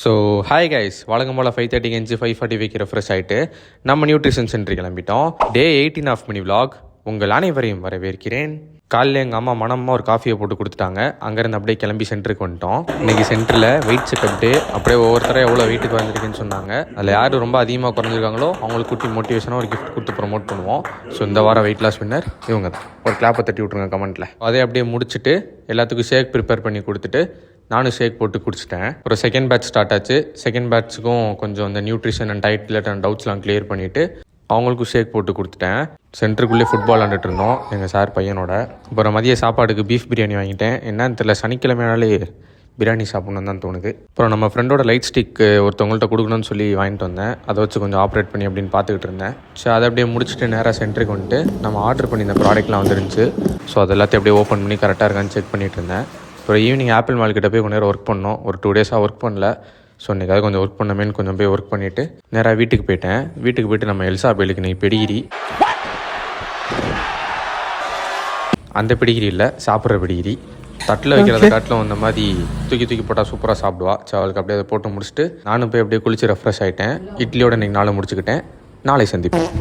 So hi guys, வழக்கம் போல் 5:30 5:45 refresh ஆகிட்டு நம்ம நியூட்ரிஷன் சென்டர் கிளம்பிட்டோம். டே 18 ஆஃப் மினி விலாக் உங்கள் அனைவரையும் வரவேற்கிறேன். காலையில் எங்கள் அம்மா மனமாக ஒரு காஃபியை போட்டு கொடுத்துட்டாங்க. அங்கேருந்து அப்படியே கிளம்பி சென்டருக்கு வந்துட்டோம். இன்றைக்கி சென்டரில் வெயிட் செக்அப் டே. அப்படியே ஒவ்வொருத்தரும் எவ்வளோ வெயிட்டுக்கு வந்திருக்குன்னு சொன்னாங்க. அதில் யார் ரொம்ப அதிகமாக குறைஞ்சிருக்காங்களோ அவங்களுக்கு குட்டி மோட்டிவேஷனாக ஒரு கிஃப்ட் கொடுத்து ப்ரொமோட் பண்ணுவோம். ஸோ இந்த வாரம் வெயிட் லாஸ் வின்னர் இவங்க தான். ஒரு கிளாப்பை தட்டி விட்ருங்க கமெண்ட்டில். அதே அப்படியே முடிச்சுட்டு எல்லாத்துக்கும் ஷேக் ப்ரிப்பேர் பண்ணி கொடுத்துட்டு நானும் ஷேக் போட்டு குடிச்சிட்டேன். ஒரு செகண்ட் பேட்ச் ஸ்டார்ட் ஆச்சு. செகண்ட் பேட்ச்சுக்கும் கொஞ்சம் இந்த நியூட்ரிஷன் அண்ட் டயட் ரிலேட்டட் டவுட்ஸ்லாம் கிளியர் பண்ணிவிட்டு அவங்களுக்கும் ஷேக் போட்டு கொடுத்துட்டேன். சென்டருக்குள்ளே ஃபுட்பால் விளாண்டுட்டு இருந்தோம் எங்கள் சார் பையனோட. அப்புறம் மதிய சாப்பாடுக்கு பீஃப் பிரியாணி வாங்கிட்டேன். என்னன்னு தெரியல, சனிக்கிழமைனாலே பிரியாணி சாப்பிட்ணுன்னு தான் தோணுது. அப்புறம் நம்ம ஃப்ரெண்டோட லைட் ஸ்டிக் ஒருத்தவங்கள்ட்ட கொடுக்கணும்னு சொல்லி வாங்கிட்டு வந்தேன். அதை வச்சு கொஞ்சம் ஆப்ரேட் பண்ணி அப்படின்னு பார்த்துக்கிட்டு இருந்தேன். ஸோ அதை அப்படியே முடிச்சுட்டு நேராக சென்டருக்கு வந்துட்டு நம்ம ஆர்டர் பண்ணி இந்த ப்ராடக்ட்லாம் வந்துருந்துச்சு. ஸோ அது எல்லாத்தையும் அப்படியே ஓப்பன் பண்ணி கரெக்டாக இருக்கான்னு செக் பண்ணிகிட்டு இருந்தேன். அப்புறம் ஈவினிங் ஆப்பிள் மார்க்கெட்டை போய் கொஞ்சம் நேரம் ஒர்க் பண்ணோம். ஒரு 2 டேஸாக ஒர்க் பண்ணல. ஸோ இன்றைக்காவது கொஞ்சம் ஒர்க் பண்ணமேன்னு கொஞ்சம் போய் ஒர்க் பண்ணிவிட்டு நேராக வீட்டுக்கு போயிட்டேன். வீட்டுக்கு போய்ட்டு நம்ம எல்சாபேலுக்கு நீ பெடிகிரி, அந்த பெடிகிரி இல்லை, சாப்பிட்ற பெடிகிரி, தட்டில் வைக்கிறத தட்டில் வந்த மாதிரி தூக்கி போட்டால் சூப்பராக சாப்பிடுவா. ஸோ அவளுக்கு அப்படியே அதை போட்டு முடிச்சுட்டு நானும் போய் அப்படியே குளிச்சு ரெஃப்ரெஷ் ஆகிட்டேன். இட்லியோட இன்றைக்கி நாளை முடிச்சுக்கிட்டேன். நாளை சந்திப்பேன்.